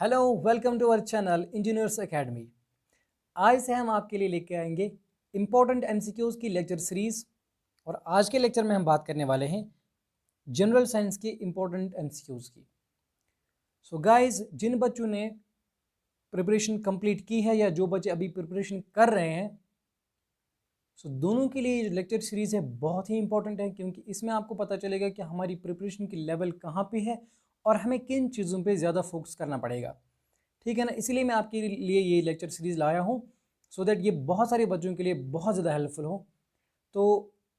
Hello, welcome to our channel engineers academy. आज से हम आपके लिए लेके आएंगे इम्पोर्टेंट एमसीक्यूज़ की लेक्चर सीरीज़। और आज के लेक्चर में हम बात करने वाले हैं जनरल साइंस के इम्पोर्टेंट एमसीक्यूज़ की। सो गाइस, जिन बच्चों ने प्रिपरेशन कंप्लीट की है या जो बच्चे अभी प्रिपरेशन कर रहे हैं, सो दोनों के लिए ये जो लेक्चर सीरीज़ है बहुत ही इंपॉर्टेंट है, क्योंकि इसमें आपको पता चलेगा कि हमारी प्रिपरेशन की लेवल कहाँ पे है और हमें किन चीज़ों पे ज़्यादा फोकस करना पड़ेगा। ठीक है ना, इसीलिए मैं आपके लिए ये लेक्चर सीरीज़ लाया हूँ सो दैट ये बहुत सारे बच्चों के लिए बहुत ज़्यादा हेल्पफुल हो। तो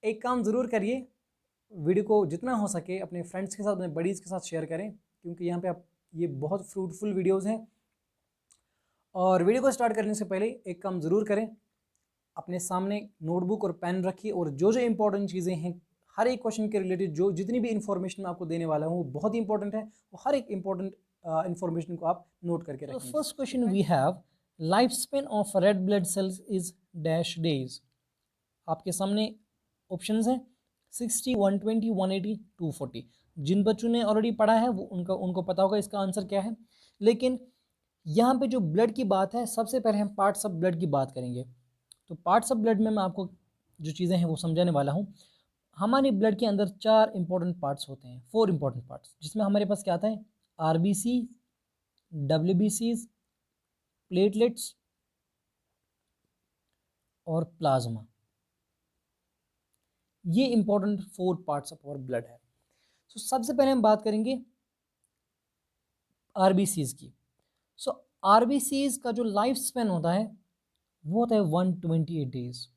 एक काम ज़रूर करिए, वीडियो को जितना हो सके अपने फ्रेंड्स के साथ, अपने बडीज़ के साथ शेयर करें, क्योंकि यहाँ पे आप ये बहुत फ्रूटफुल वीडियोज़ हैं। और वीडियो को स्टार्ट करने से पहले एक काम ज़रूर करें, अपने सामने नोटबुक और पेन रखिए और जो जो इंपॉर्टेंट चीज़ें हैं हर एक क्वेश्चन के रिलेटेड जो जितनी भी इंफॉर्मेशन मैं आपको देने वाला हूँ वो बहुत ही इंपॉर्टेंट है, वो हर एक इंपॉर्टेंट इंफॉर्मेशन को आप नोट करके रखेंगे। First question we have, life span of red blood cells is dash days. आपके सामने ऑप्शंस हैं 60, 120, 180, 240। जिन बच्चों ने ऑलरेडी पढ़ा है वो उनको पता होगा इसका आंसर क्या है। लेकिन यहाँ पे जो ब्लड की बात है, सबसे पहले हम पार्ट्स ऑफ ब्लड की बात करेंगे। तो पार्ट्स ऑफ ब्लड में मैं आपको जो चीज़ें हैं वो समझाने वाला हूँ। हमारे ब्लड के अंदर 4 इंपॉर्टेंट पार्ट्स होते हैं, 4 इंपॉर्टेंट पार्ट्स, जिसमें हमारे पास क्या आता है, आरबीसी, डब्ल्यूबीसीज, प्लेटलेट्स और प्लाज्मा। ये important 4 parts of our blood है। सो सबसे पहले हम बात करेंगे आरबीसीज की। सो आरबीसीज का जो लाइफ स्पेन होता है वो होता है 128 डेज।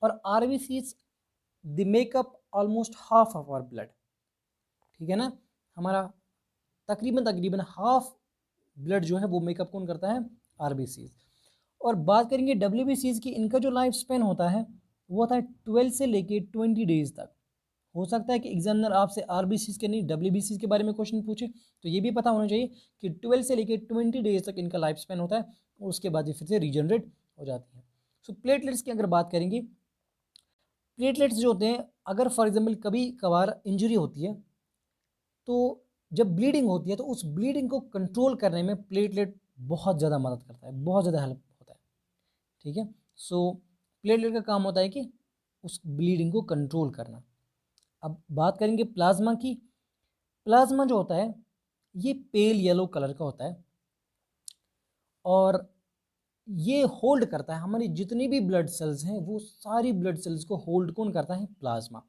और RBCs the make up almost half of our blood. ठीक है ना, हमारा तकरीबन तकरीबन हाफ ब्लड जो है वो मेकअप कौन करता है, आरबीसीज। और बात करेंगे डब्ल्यूबीसीज की, इनका जो लाइफ स्पेन होता है वो होता है 12 से लेके 20 डेज तक। हो सकता है कि एग्जामिनर आपसे आरबीसीज के नहीं डब्ल्यूबीसीज के बारे में क्वेश्चन पूछे, तो ये भी पता होना चाहिए कि 12 से लेके 20 डेज तक इनका लाइफ स्पेन होता है और उसके बाद ये फिर से रीजनरेट हो जाती है। सो प्लेटलेट्स की अगर बात करेंगे, प्लेटलेट्स जो होते हैं, अगर फॉर एग्जाम्पल कभी कभार इंजरी होती है तो जब ब्लीडिंग होती है तो उस ब्लीडिंग को कंट्रोल करने में प्लेटलेट बहुत ज़्यादा मदद करता है, बहुत ज़्यादा हेल्प होता है। ठीक है, सो प्लेटलेट का काम होता है कि उस ब्लीडिंग को कंट्रोल करना। अब बात करेंगे प्लाज्मा की। प्लाज्मा जो होता है ये पेल येलो कलर का होता है और ये होल्ड करता है हमारी जितनी भी ब्लड सेल्स हैं, वो सारी ब्लड सेल्स को होल्ड कौन करता है, प्लाज्मा।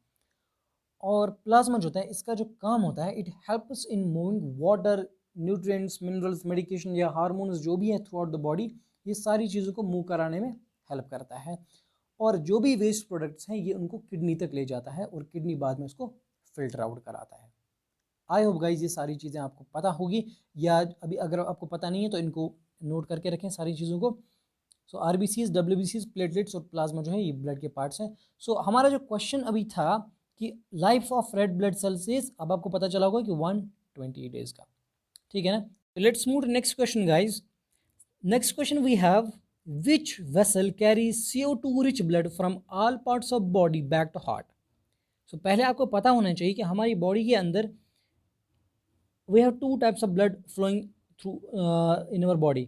और प्लाज्मा जो होता है इसका जो काम होता है, it helps in moving water, nutrients, minerals, medication या हार्मोन्स जो भी है थ्रू आउट द बॉडी, ये सारी चीज़ों को मूव कराने में हेल्प करता है। और जो भी वेस्ट प्रोडक्ट्स हैं ये उनको किडनी तक ले जाता है और किडनी बाद में उसको फिल्टर आउट कराता है। आई होप गाइज ये सारी चीज़ें आपको पता होगी, या अभी अगर आपको पता नहीं है तो इनको नोट करके रखें सारी चीज़ों को। सो आरबीसीज, डब्ल्यूबीसीज, प्लेटलेट्स और प्लाज्मा जो है ये ब्लड के पार्ट्स हैं। सो हमारा जो क्वेश्चन अभी था कि life of red blood cells is, अब आपको पता चला होगा कि 120 डेज का। ठीक है ना, let's move to next question guys. Next question we have, which vessel carries CO2 rich blood from all parts of body back to heart. So पहले आपको पता होना चाहिए कि हमारी बॉडी के अंदर we have 2 types of blood flowing through in our body.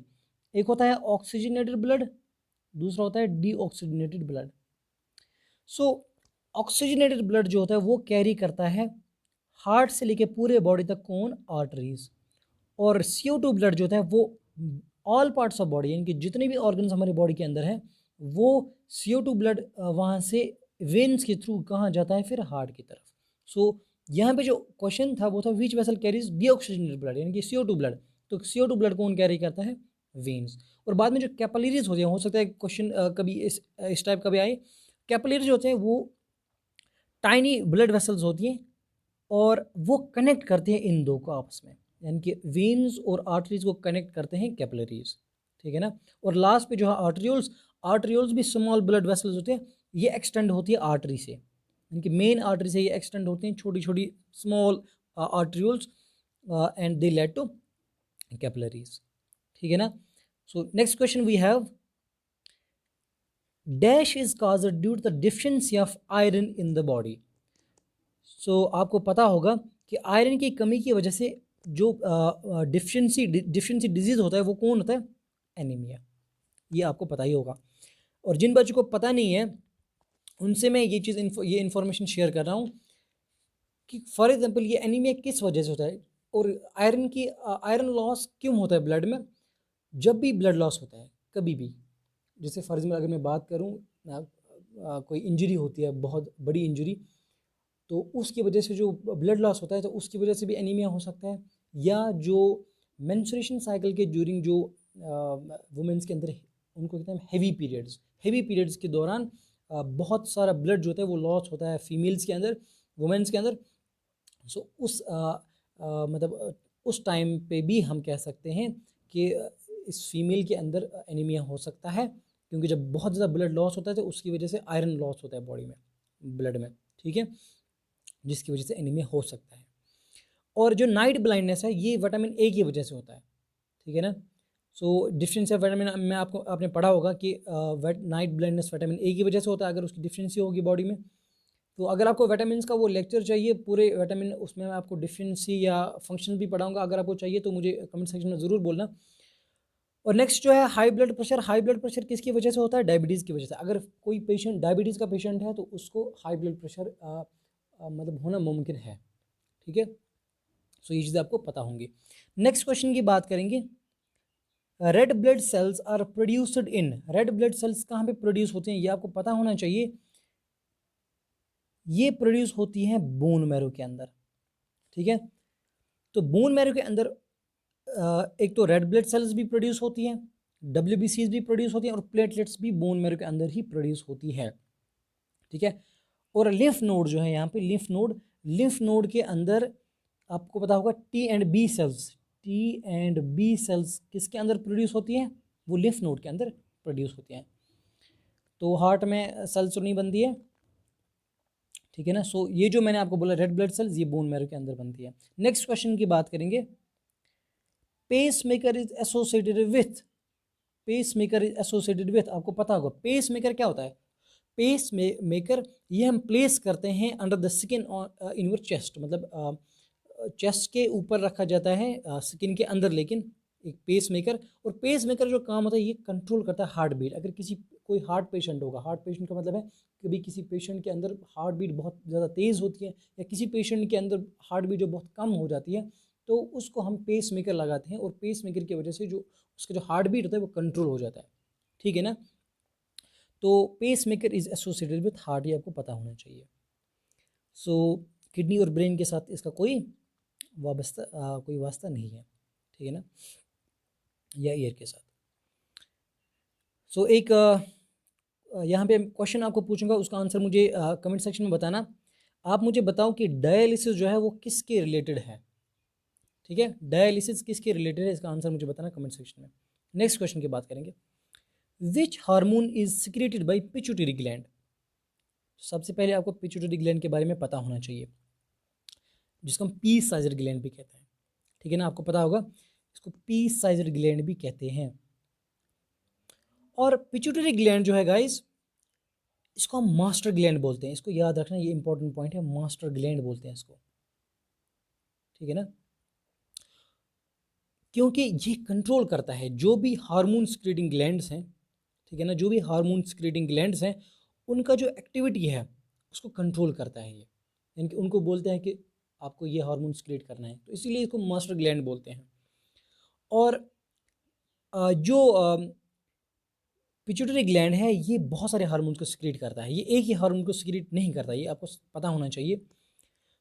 एक होता है ऑक्सीजनेटेड ब्लड, दूसरा होता है deoxygenated blood. So oxygenated blood जो होता है वो कैरी करता है हार्ट से लेके पूरे बॉडी तक कौन, आर्टरीज। और CO2 ब्लड जो होता है वो ऑल पार्ट्स ऑफ बॉडी, यानी कि जितने भी ऑर्गन्स हमारी बॉडी के अंदर हैं वो CO2 ब्लड वहाँ से वेन्स के थ्रू कहाँ जाता है, फिर हार्ट की तरफ। सो यहाँ पे जो क्वेश्चन था वो था विच वेसल कैरीज डीऑक्सीजनेटेड ब्लड, यानी कि CO2 ब्लड। तो CO2 ब्लड कौन कैरी करता है, वेन्स। और बाद में जो कैपिलरीज होते हैं, हो सकता है क्वेश्चन कभी इस टाइप का भी आए, कैपिलरीज होते हैं वो टाइनी ब्लड वेसल्स होती हैं और वो कनेक्ट करते हैं इन दो को आपस में, यानी कि वेन्स और आर्टरीज को कनेक्ट करते हैं कैपिलरीज। ठीक है ना, और लास्ट पे जो है आर्टरियोल्स, आर्टरियोल्स भी स्मॉल ब्लड वेसल्स होते हैं, ये एक्सटेंड होती है आर्टरी से, यानी कि मेन आर्टरी से ये एक्सटेंड होती हैं छोटी छोटी small arterioles and they lead to capillaries. ठीक है ना, so next question we have, dash is caused due to the deficiency of iron in the body. So आपको पता होगा कि आयरन की कमी की वजह से जो डिफिशिएंसी डिजीज़ होता है वो कौन होता है? एनीमिया। ये आपको पता ही होगा। और जिन बच्चों को पता नहीं है उनसे मैं ये इन्फॉर्मेशन शेयर कर रहा हूँ कि फॉर एग्जांपल ये एनीमिया किस वजह से होता है और आयरन लॉस क्यों होता है ब्लड में। जब भी ब्लड लॉस होता है कभी भी, जैसे फॉर एग्जांपल अगर मैं बात करूँ, कोई इंजरी होती है, बहुत बड़ी इंजरी, तो उसकी वजह से जो ब्लड लॉस होता है तो उसकी वजह से भी एनीमिया हो सकता है। या जो मेंस्ट्रुएशन साइकिल के ड्यूरिंग जो वुमेन्स के अंदर उनको कहते हैं हेवी पीरियड्स के दौरान बहुत सारा ब्लड जो होता है वो लॉस होता है फीमेल्स के अंदर, वुमेन्स के अंदर। सो मतलब उस टाइम पे भी हम कह सकते हैं कि इस फीमेल के अंदर एनीमिया हो सकता है, क्योंकि जब बहुत ज़्यादा ब्लड लॉस होता है तो उसकी वजह से आयरन लॉस होता है बॉडी में, ब्लड में, ठीक है, जिसकी वजह से एनीमिया हो सकता है। और जो नाइट ब्लाइंडनेस है ये विटामिन ए की वजह से होता है, ठीक है ना। सो डिफिशिएंसी ऑफ विटामिन में आपने पढ़ा होगा कि नाइट ब्लाइंडनेस विटामिन ए की वजह से होता है अगर उसकी डिफिशिएंसी होगी बॉडी में। तो अगर आपको विटामिन का वो लेक्चर चाहिए पूरे विटामिन, उसमें मैं आपको डिफिशिएंसी या फंक्शन भी पढ़ाऊंगा, अगर आपको चाहिए तो मुझे कमेंट सेक्शन में ज़रूर बोलना। और नेक्स्ट जो है हाई ब्लड प्रेशर किसकी वजह से होता है? डायबिटीज़ की वजह से। अगर कोई पेशेंट डायबिटीज़ का पेशेंट है तो उसको हाई ब्लड प्रेशर मतलब होना मुमकिन है, ठीक है। सो ये चीज़ें आपको पता होंगी। नेक्स्ट क्वेश्चन की बात करेंगे। Red blood cells are produced in, red blood cells कहाँ पे प्रोड्यूस होते हैं ये आपको पता होना चाहिए। ये प्रोड्यूस होती हैं बोन मैरो के अंदर, ठीक है। तो बोन मैरो के अंदर एक तो रेड ब्लड सेल्स भी प्रोड्यूस होती हैं, WBCs भी प्रोड्यूस होती हैं और प्लेटलेट्स भी बोन मैरो के अंदर ही प्रोड्यूस होती है, ठीक है। और लिम्फ नोड जो है यहाँ पे लिम्फ नोड के अंदर आपको पता होगा टी एंड बी सेल्स किसके अंदर प्रोड्यूस होती हैं? वो लिम्फ नोड के अंदर प्रोड्यूस होती हैं। तो हार्ट में सेल्स तो नहीं बनती है, ठीक है ना। सो ये जो मैंने आपको बोला रेड ब्लड सेल्स ये बोन मैरो के अंदर बनती है। नेक्स्ट क्वेश्चन की बात करेंगे। Pacemaker is associated with, आपको पता होगा पेस मेकर क्या होता है? पेस मेकर ये हम प्लेस करते हैं under the skin in your chest, मतलब चेस्ट के ऊपर रखा जाता है स्किन के अंदर, लेकिन एक पेस मेकर। और पेस मेकर जो काम होता है ये कंट्रोल करता है हार्ट बीट। अगर कोई हार्ट पेशेंट होगा, हार्ट पेशेंट का मतलब है कभी किसी पेशेंट के अंदर हार्ट बीट बहुत ज़्यादा तेज़ होती है या किसी पेशेंट के अंदर हार्ट बीट जो बहुत कम हो जाती है, तो उसको हम पेस मेकर लगाते हैं और पेस मेकर की वजह से जो उसका जो हार्ट बीट होता है वो कंट्रोल हो जाता है, ठीक है ना। तो pacemaker is associated with heart, ये आपको पता होना चाहिए। सो किडनी और ब्रेन के साथ इसका कोई वास्ता नहीं है, ठीक है ना, या ईयर के साथ। सो एक यहाँ पे क्वेश्चन आपको पूछूंगा, उसका आंसर मुझे कमेंट सेक्शन में बताना। आप मुझे बताओ कि डायलिसिस जो है वो किसके रिलेटेड है, ठीक है। डायलिसिस किसके रिलेटेड है, इसका आंसर मुझे बताना कमेंट सेक्शन में। नेक्स्ट क्वेश्चन की बात करेंगे। Which hormone is secreted by pituitary gland? सबसे पहले आपको पिट्यूटरी ग्लैंड के बारे में पता होना चाहिए, जिसको हम पीस साइजर ग्लैंड भी कहते हैं, ठीक है ना, आपको पता होगा इसको पीस साइजर ग्लैंड भी कहते हैं। और पिट्यूटरी ग्लैंड जो है गाइस, इसको हम मास्टर ग्लैंड बोलते हैं, इसको याद रखना, ये इंपॉर्टेंट पॉइंट है, मास्टर ग्लैंड बोलते हैं इसको, ठीक है ना, क्योंकि ये कंट्रोल करता है जो भी हार्मोन सिक्रेटिंग ग्लैंड्स हैं, ठीक है ना, जो भी हार्मोन सिक्रेटिंग ग्लैंड्स हैं उनका जो एक्टिविटी है उसको कंट्रोल करता है ये, यानी कि उनको बोलते हैं कि आपको ये हार्मोन सिक्रेट करना है, तो इसीलिए इसको मास्टर ग्लैंड बोलते हैं। और जो पिट्यूटरी ग्लैंड है ये बहुत सारे हार्मोन्स को सिक्रेट करता है, ये एक ही हार्मोन को सिक्रेट नहीं करता, ये आपको पता होना चाहिए।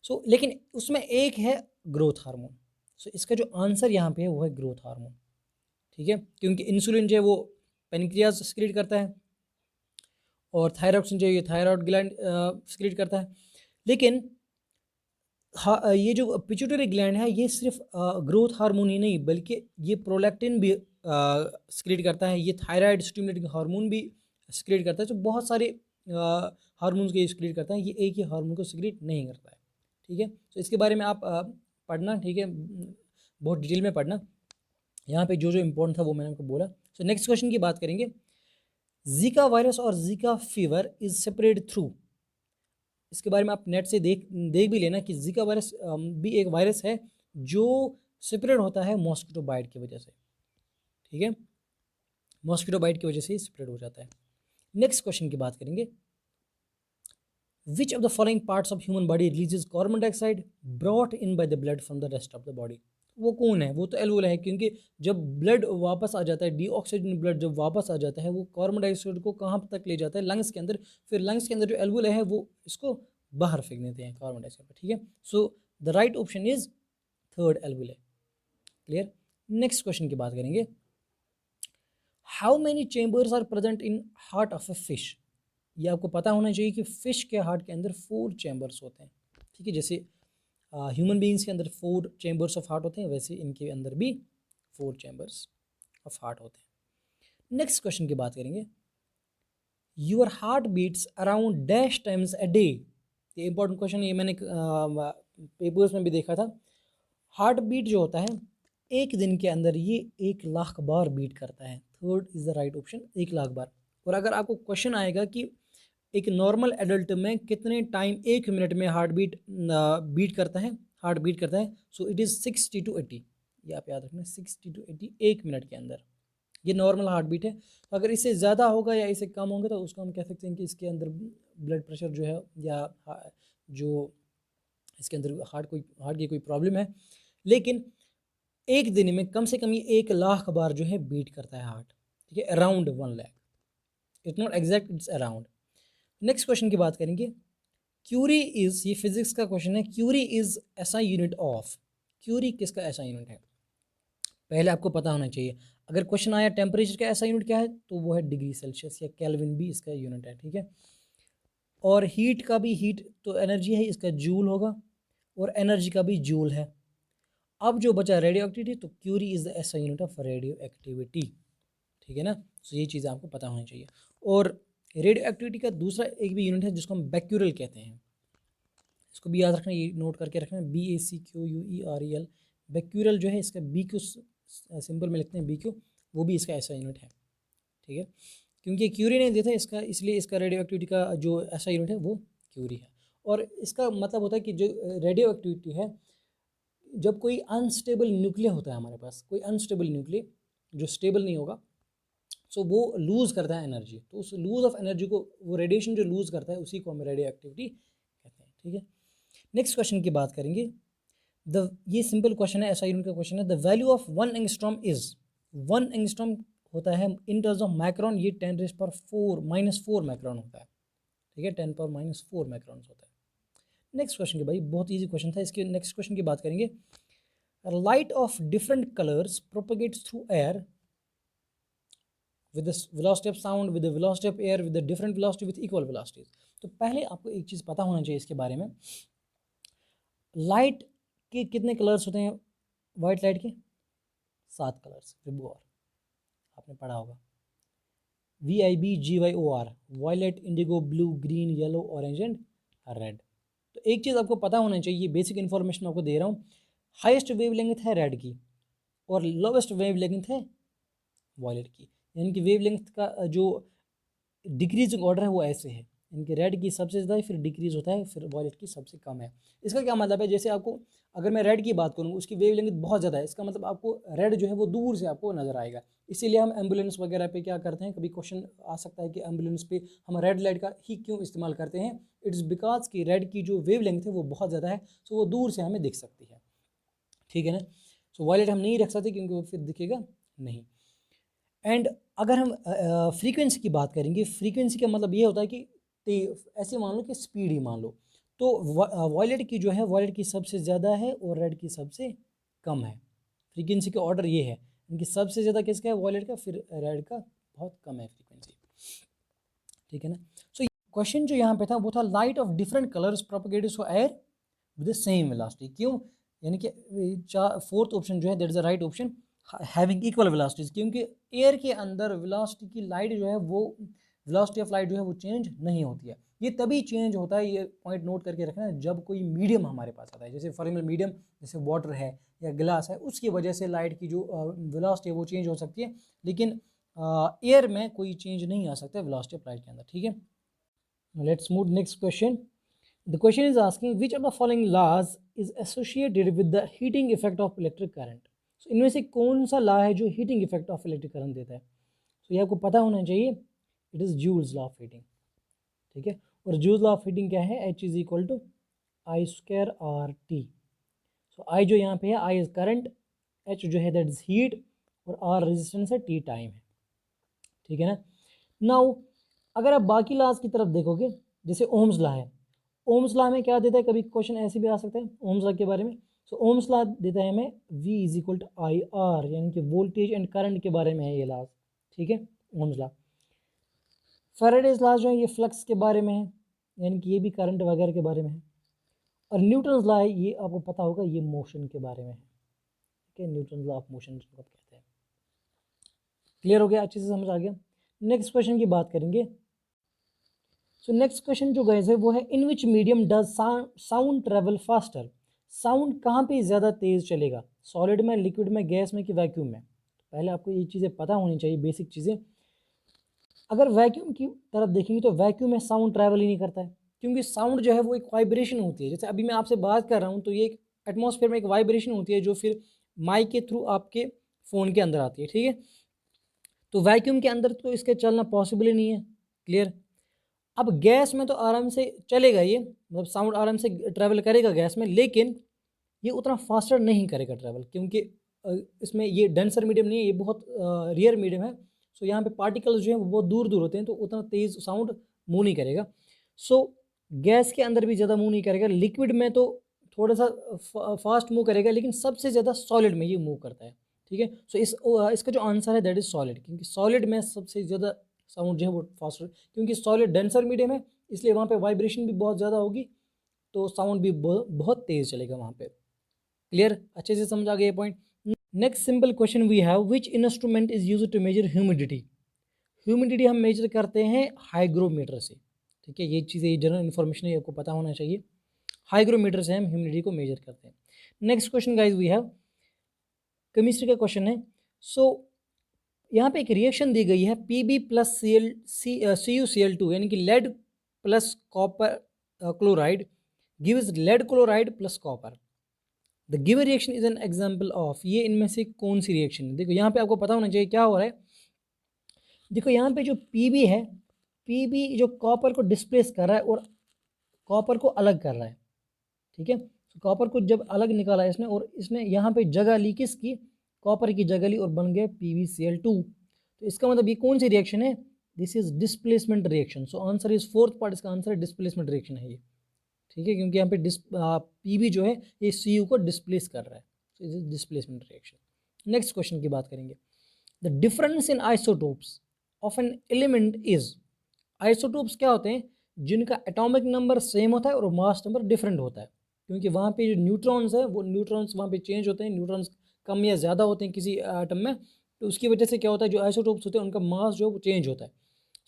सो लेकिन उसमें एक है ग्रोथ हार्मोन। सो इसका जो आंसर यहाँ पे है वो है ग्रोथ हार्मोन, ठीक है, क्योंकि इंसुलिन जो है वो पेनक्रियाज सिक्रेट करता है और थायरॉक्सिन जो है ये थायराइड ग्लैंड सिक्रेट करता है। लेकिन ये जो पिट्यूटरी ग्लैंड है ये सिर्फ ग्रोथ हार्मोन ही नहीं बल्कि ये प्रोलैक्टिन भी सिक्रेट करता है, ये थायराइड स्टिमुलेटिंग हार्मोन भी सिक्रेट करता है। तो बहुत सारे हार्मोन्स को ये सिक्रेट करता है, ये एक ही हार्मोन को सिक्रेट नहीं करता है, ठीक है। तो इसके बारे में आप पढ़ना, ठीक है, बहुत डिटेल में पढ़ना, यहाँ पे जो जो इम्पोर्टेंट था वो मैंने आपको बोला। सो नेक्स्ट क्वेश्चन की बात करेंगे। जीका वायरस और Zika fever is separate through, इसके बारे में आप नेट से देख भी लेना कि जीका वायरस भी एक वायरस है जो स्प्रेड होता है मॉस्किटो बाइट की वजह से, ठीक है, मॉस्किटो बाइट की वजह से ही स्प्रेड हो जाता है। नेक्स्ट क्वेश्चन की बात करेंगे, विच of the following parts of human body releases carbon dioxide brought in by the blood from the rest of the body. वो कौन है? वो तो एल्वोल है, क्योंकि जब ब्लड वापस आ जाता है, डीऑक्सीजन ब्लड जब वापस आ जाता है, वो कार्बन डाइऑक्साइड को कहाँ तक ले जाता है? लंग्स के अंदर। फिर लंग्स के अंदर जो एल्वोल है वो इसको बाहर फेंक देते हैं कार्बन डाइऑक्साइड पर, ठीक है। So the right option is third alveoli. Clear. Next question की बात करेंगे, how many chambers are present in heart of a fish. ये आपको पता होना चाहिए कि फिश के हार्ट के अंदर 4 चैम्बर्स होते हैं, ठीक है। जैसे ह्यूमन बीइंग्स के अंदर 4 चैम्बर्स ऑफ हार्ट होते हैं, वैसे इनके अंदर भी 4 चैम्बर्स ऑफ हार्ट होते हैं। नेक्स्ट क्वेश्चन की बात करेंगे, your heart beats around dash times a day. ये इंपॉर्टेंट क्वेश्चन, ये मैंने पेपर्स में भी देखा था। हार्ट बीट जो होता है एक दिन के अंदर ये 1,00,000 बार बीट करता है। Third is the right option, 1,00,000 बार। और अगर आपको क्वेश्चन आएगा कि एक नॉर्मल एडल्ट में कितने टाइम 1 मिनट में हार्ट बीट बीट करता है, हार्ट बीट करता है, सो इट इज़ 60 to 80। ये आप याद रखना, 60 to 80 1 मिनट के अंदर, ये नॉर्मल हार्ट बीट है। तो अगर इससे ज़्यादा होगा या इससे कम होगा तो उसको हम कह सकते हैं कि इसके अंदर ब्लड प्रेशर जो है या जो इसके अंदर हार्ट की कोई प्रॉब्लम है। लेकिन एक दिन में कम से कम ये 1,00,000 बार जो है बीट करता है हार्ट, ठीक है, around 1,00,000। It's not exact, it's around. Next question की बात करेंगे, क्यूरी इज, ये फिजिक्स का क्वेश्चन है, curie is SI unit of. Curie किसका एसआई यूनिट है? पहले आपको पता होना चाहिए। अगर क्वेश्चन आया टेम्परेचर का एसआई यूनिट क्या है, तो वो है डिग्री सेल्सियस, या केल्विन भी इसका यूनिट है, ठीक है। और हीट का भी, हीट तो एनर्जी है, इसका जूल होगा, और एनर्जी का भी जूल है। अब जो बचा रेडियो एक्टिविटी, तो curie is the SI unit of radioactivity, ठीक है ना। तो ये चीज़ें आपको पता होनी चाहिए। और रेडियो एक्टिविटी का दूसरा एक भी यूनिट है जिसको हम बैक्यूरल कहते हैं, इसको भी याद रखना, ये नोट करके रखना, BACQUEREL। बैक्यूरल जो है इसका BQ सिंपल में लिखते हैं, BQ, वो भी इसका ऐसा यूनिट है, ठीक है। क्योंकि क्यूरी नहीं देता इसका, इसलिए इसका रेडियो एक्टिविटी का जो ऐसा यूनिट है वो क्यूरी है। और इसका मतलब होता है कि जो रेडियो एक्टिविटी है, जब कोई अनस्टेबल न्यूक्लियर होता है हमारे पास, कोई अनस्टेबल न्यूक्लियर जो स्टेबल नहीं होगा, सो वो लूज़ करता है एनर्जी। तो उस लूज़ ऑफ एनर्जी को, वो रेडिएशन जो लूज़ करता है, उसी को हम रेडियो एक्टिविटी कहते हैं, ठीक है। नेक्स्ट क्वेश्चन की बात करेंगे, ये सिंपल क्वेश्चन है, ऐसा यूनिट का क्वेश्चन है, the value of 1 angstrom is. 1 angstrom होता है इन टर्म्स ऑफ माइक्रोन, ये 10⁻⁻⁴ माइक्रोन होता है, ठीक है, 10⁻⁻⁴ माइक्रोन होता है। नेक्स्ट क्वेश्चन की, भाई बहुत ईजी क्वेश्चन था। इसके नेक्स्ट क्वेश्चन की बात करेंगे, light of different colours propagates through air with the velocity of sound, with the velocity of air, with the different velocity, with equal velocities। तो पहले आपको एक चीज़ पता होना चाहिए इसके बारे में, लाइट के कितने कलर्स होते हैं? वाइट लाइट के 7 कलर्स, रिबोर आपने पढ़ा होगा, VIBGYOR, violet, indigo, blue, green, yellow, orange and red. तो एक चीज़ आपको पता होना चाहिए, बेसिक इन्फॉर्मेशन आपको दे रहा हूँ, हाइस्ट वेवलेंथ है रेड की और लोवेस्ट वेवलेंथ है वायलेट की। यानी कि वेवलेंथ का जो डिक्रीजिंग ऑर्डर है वो ऐसे है, इनके रेड की सबसे ज़्यादा है, फिर डिक्रीज होता है, फिर वॉयलेट की सबसे कम है। इसका क्या मतलब है? जैसे आपको, अगर मैं रेड की बात करूँ, उसकी वेवलेंथ बहुत ज़्यादा है, इसका मतलब आपको रेड जो है वो दूर से आपको नज़र आएगा। इसीलिए हम एम्बुलेंस वगैरह पे क्या करते हैं, कभी क्वेश्चन आ सकता है कि एम्बुलेंस पे हम रेड लाइट का ही क्यों इस्तेमाल करते हैं। इट्स बिकॉज कि रेड की जो वेवलेंथ है वो बहुत ज़्यादा है, सो वो दूर से हमें दिख सकती है, ठीक है ना। सो वॉयलेट हम नहीं रख सकते क्योंकि वो फिर दिखेगा नहीं। एंड अगर हम फ्रीक्वेंसी की बात करेंगे, फ्रीक्वेंसी का मतलब ये होता है कि ऐसे मान लो कि स्पीड ही मान लो, तो वॉयलेट की जो है, वॉयलेट की सबसे ज़्यादा है और रेड की सबसे कम है। फ्रीक्वेंसी का ऑर्डर ये है, इनकी सबसे ज़्यादा किसका है? वॉयलेट का, फिर रेड का बहुत कम है फ्रीक्वेंसी, ठीक है ना। सो क्वेश्चन जो यहाँ पे था वो था, light of different colours propagated through air with the same velocity. क्यों? यानी कि फोर्थ ऑप्शन जो है that is the right option, having equal velocities. क्योंकि एयर के अंदर वेलोसिटी की लाइट जो है वो, वेलोसिटी ऑफ लाइट जो है वो चेंज नहीं होती है। ये तभी चेंज होता है, ये पॉइंट नोट करके रखना है, जब कोई मीडियम हमारे पास आता है। जैसे फॉर एग्जाम्पल मीडियम जैसे वाटर है या गिलास है, उसकी वजह से लाइट की जो वेलोसिटी है वो चेंज हो सकती है, लेकिन एयर में कोई चेंज नहीं आ सकता वेलोसिटी ऑफ लाइट के अंदर, ठीक है। Let's move next question, the question is asking which of the following laws is associated with the heating effect of electric current. So इनमें से कौन सा लॉ है जो heating effect of electric current देता है। तो ये आपको पता होना चाहिए, it is Joule's law of heating. ठीक है, और जूल्स लॉ ऑफ हीटिंग क्या है, H is equal to I square R T. सो आई जो यहाँ पे है, आई इज करंट, एच जो है दैट इज हीट, और आर रेजिस्टेंस है, टी टाइम है। ठीक है ना। नाउ अगर आप बाकी लॉज की तरफ देखोगे, जैसे ओम्स लॉ है, ओम्स लॉ में क्या देता है, कभी क्वेश्चन ऐसे भी आ सकता है ओम्स लॉ के बारे में। सो ओम्स लॉ देता है हमें V is equal to I R, यानी कि वोल्टेज एंड करंट के बारे में है ये लॉज। ठीक है, ओम्स लॉ। फैराडेज लॉ जो है ये फ्लक्स के बारे में है, यानी कि ये भी करंट वगैरह के बारे में है। और न्यूटन्स लॉ है, ये आपको पता होगा, ये मोशन के बारे में है। ठीक है, न्यूटन्स लॉ ऑफ मोशन जिसको आप कहते हैं। क्लियर हो गया, अच्छे से समझ आ गया। नेक्स्ट क्वेश्चन की बात करेंगे। सो नेक्स्ट क्वेश्चन जो गाइस है वो है, in which medium does sound travel faster. Sound कहाँ पे ज़्यादा तेज़ चलेगा, सॉलिड में, लिक्विड में, गैस में कि वैक्यूम में। पहले आपको ये चीज़ें पता होनी चाहिए, बेसिक चीज़ें। अगर वैक्यूम की तरफ देखेंगे तो वैक्यूम में साउंड ट्रैवल ही नहीं करता है, क्योंकि साउंड जो है वो एक वाइब्रेशन होती है। जैसे अभी मैं आपसे बात कर रहा हूँ तो ये एक एटमॉस्फेयर में एक वाइब्रेशन होती है जो फिर माइक के थ्रू आपके फ़ोन के अंदर आती है। ठीक है, तो वैक्यूम के अंदर तो इसके चलना पॉसिबल ही नहीं है। क्लियर। अब गैस में तो आराम से चलेगा, ये मतलब साउंड आराम से ट्रैवल करेगा गैस में, लेकिन ये उतना फास्टर नहीं करेगा ट्रैवल, क्योंकि इसमें ये डेंसर मीडियम नहीं है, ये बहुत रेयर मीडियम है। सो यहाँ पे पार्टिकल्स जो हैं वो बहुत दूर दूर होते हैं, तो उतना तेज़ साउंड मूव नहीं करेगा। सो गैस के अंदर भी ज़्यादा मूव नहीं करेगा, लिक्विड में तो थोड़ा सा फास्ट मूव करेगा, लेकिन सबसे ज़्यादा सॉलिड में ये मूव करता है। ठीक है, सो इसका जो आंसर है दैट इज़ सॉलिड, क्योंकि सॉलिड में सबसे ज़्यादा साउंड जो है वो फास्टर, क्योंकि सॉलिड डेंसर मीडियम है, इसलिए वहाँ पे वाइब्रेशन भी बहुत ज़्यादा होगी, तो साउंड भी बहुत तेज़ चलेगा वहाँ पे। क्लियर, अच्छे से समझ आ गया ये point. Next simple question we have, which instrument is use to measure humidity. Humidity हम मेजर करते हैं हाइग्रोमीटर से। ठीक है, ये चीज़ें, ये जनरल इन्फॉर्मेशन है, आपको पता होना चाहिए। हाइग्रोमीटर से हम ह्यूमिडिटी को मेजर करते हैं। Next question guys we have, chemistry का क्वेश्चन है। सो यहाँ पे एक रिएक्शन दी गई है, Pb प्लस CuCl2, यानी कि lead plus copper chloride gives lead chloride plus copper. The given reaction is an example of, ये इनमें से कौन सी रिएक्शन है। देखो यहाँ पे आपको पता होना चाहिए क्या हो रहा है। देखो यहाँ पे जो Pb है, Pb जो कॉपर को डिस्प्लेस कर रहा है और कॉपर को अलग कर रहा है। ठीक है, तो कॉपर को जब अलग निकाला इसने, और इसने यहाँ पे जगह ली किसकी, कॉपर की जगह ली, और बन गया PbCl2। तो इसका मतलब ये कौन सी रिएक्शन है, this is displacement reaction. So answer is fourth part, इसका आंसर है डिस्प्लेसमेंट रिएक्शन है ये। ठीक है, क्योंकि यहाँ पे Pb जो है ये Cu को डिस्प्लेस कर रहा है, so is displacement reaction. Next question की बात करेंगे। The difference in isotopes of an element is. Isotopes क्या होते हैं, जिनका एटॉमिक नंबर सेम होता है और मास नंबर डिफरेंट होता है, क्योंकि वहाँ पे जो न्यूट्रॉन्स है वो न्यूट्रॉन्स वहाँ पे चेंज होते हैं, न्यूट्रॉन्स कम या ज़्यादा होते हैं किसी एटम में, तो उसकी वजह से क्या होता है, जो आइसोटोप्स होते हैं उनका मास जो है वो चेंज होता है।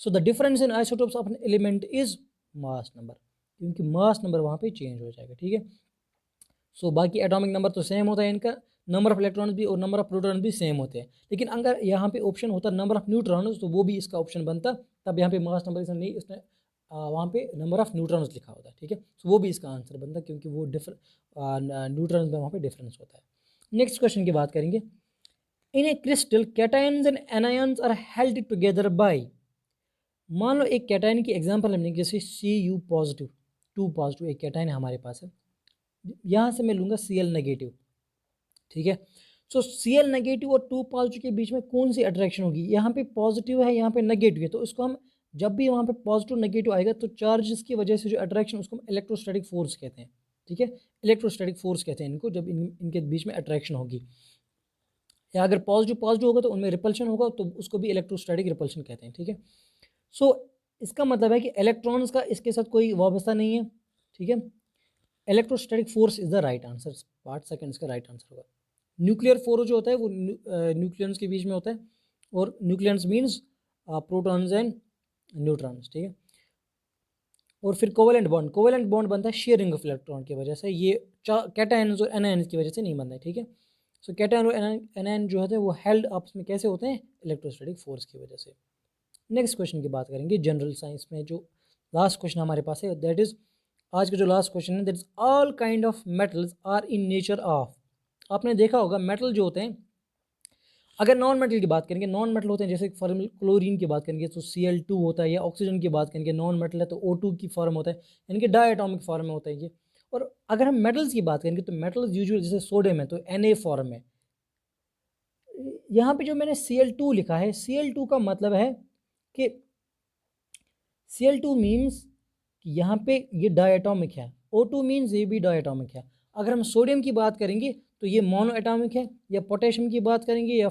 So the difference in isotopes of an element is mass number, क्योंकि मास नंबर वहाँ पे चेंज हो जाएगा। ठीक है, सो बाकी एटॉमिक नंबर तो सेम होता है इनका, नंबर ऑफ इलेक्ट्रॉन्स भी और नंबर ऑफ प्रोटॉन्स भी सेम होते हैं, लेकिन अगर यहाँ पे ऑप्शन होता नंबर ऑफ न्यूट्रॉन्स तो वो भी इसका ऑप्शन बनता, तब यहाँ पे मास नंबर इसने नहीं, इसने वहाँ पे नंबर ऑफ न्यूट्रॉन्स लिखा होता है। ठीक है, सो वो भी इसका आंसर बनता, क्योंकि वो न्यूट्रॉन्स में वहाँ पे डिफरेंस होता है। नेक्स्ट क्वेश्चन की बात करेंगे। In a crystal cations and anions are held together by. मान लो एक कैटायन की एग्जांपल हमने, जैसे Cu पॉजिटिव 2 पॉजिटिव एक कैटायन हमारे पास है, यहाँ से मैं लूँगा Cl नेगेटिव। ठीक है, सो Cl नेगेटिव और 2 पॉजिटिव के बीच में कौन सी अट्रैक्शन होगी, यहाँ पे पॉजिटिव है, यहाँ पे नेगेटिव है, तो इसको हम जब भी वहाँ पे पॉजिटिव नेगेटिव आएगा तो चार्जेस की वजह से जो अट्रैक्शन, उसको हम इलेक्ट्रोस्टैटिक फोर्स कहते हैं। ठीक है, इलेक्ट्रोस्टैटिक फोर्स कहते हैं इनको, जब इनके बीच में अट्रैक्शन होगी, या अगर पॉजिटिव पॉजिटिव होगा तो उनमें रिपल्शन होगा, तो उसको भी इलेक्ट्रोस्टैटिक रिपल्शन कहते हैं। ठीक है, सो इसका मतलब है कि इलेक्ट्रॉन्स का इसके साथ कोई वाबस्ता नहीं है। ठीक है, electrostatic force is the right answer, part second इसका राइट आंसर होगा। न्यूक्लियर फोर्स जो होता है वो न्यूक्लियंस के बीच में होता है, और nucleons means protons and neutrons. ठीक है, और फिर कोवेलेंट बॉन्ड बनता है शेयरिंग ऑफ इलेक्ट्रॉन की वजह से, ये कैटायंस और एनायंस की वजह से नहीं बनता है। ठीक है, सो कैटायन और एनायन जो होते हैं वो हेल्ड आपस में कैसे होते हैं, इलेक्ट्रोस्टैटिक फोर्स की वजह से। नेक्स्ट क्वेश्चन की बात करेंगे जनरल साइंस में, जो लास्ट क्वेश्चन हमारे पास है दैट इज आज का जो लास्ट क्वेश्चन है, that is all kind of metals are in nature of. आपने देखा होगा मेटल जो होते हैं, अगर नॉन मेटल की बात करेंगे, नॉन मेटल होते हैं जैसे फॉर क्लोरीन की बात करेंगे तो Cl2 होता है, या ऑक्सीजन की बात करेंगे नॉन मेटल है तो O2 की फॉर्म होता है, यानी कि डायटोमिक फॉर्म में होता है ये। और अगर हम मेटल्स की बात करेंगे तो मेटल्स यूजुअल जैसे सोडियम है तो Na फॉर्म है। यहाँ पे जो मैंने Cl2 लिखा है, Cl2 का मतलब है कि Cl2 मीन्स यहाँ पे ये डायटोमिक है, O2 मीन्स ये भी डायटोमिक है। अगर हम सोडियम की बात करेंगे तो ये मोनो एटॉमिक है, या पोटेशियम की बात करेंगे, या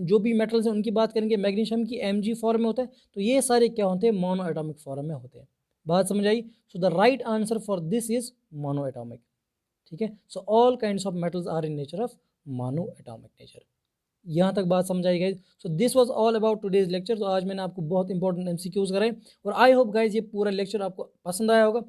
जो भी मेटल्स हैं उनकी बात करेंगे, मैग्नीशियम की Mg फॉर्म में होता है, तो ये सारे क्या होते हैं, मोनो एटॉमिक फॉर्म में होते हैं। बात समझ आई? So the right answer for this is mono atomic. ठीक है, so all kinds of metals are in nature of mono atomic nature. यहाँ तक बात समझ आई guys. So this was all about today's lecture. तो आज मैंने आपको बहुत इंपॉर्टेंट MCQs कराए, और आई होप गाइज ये पूरा लेक्चर आपको पसंद आया होगा।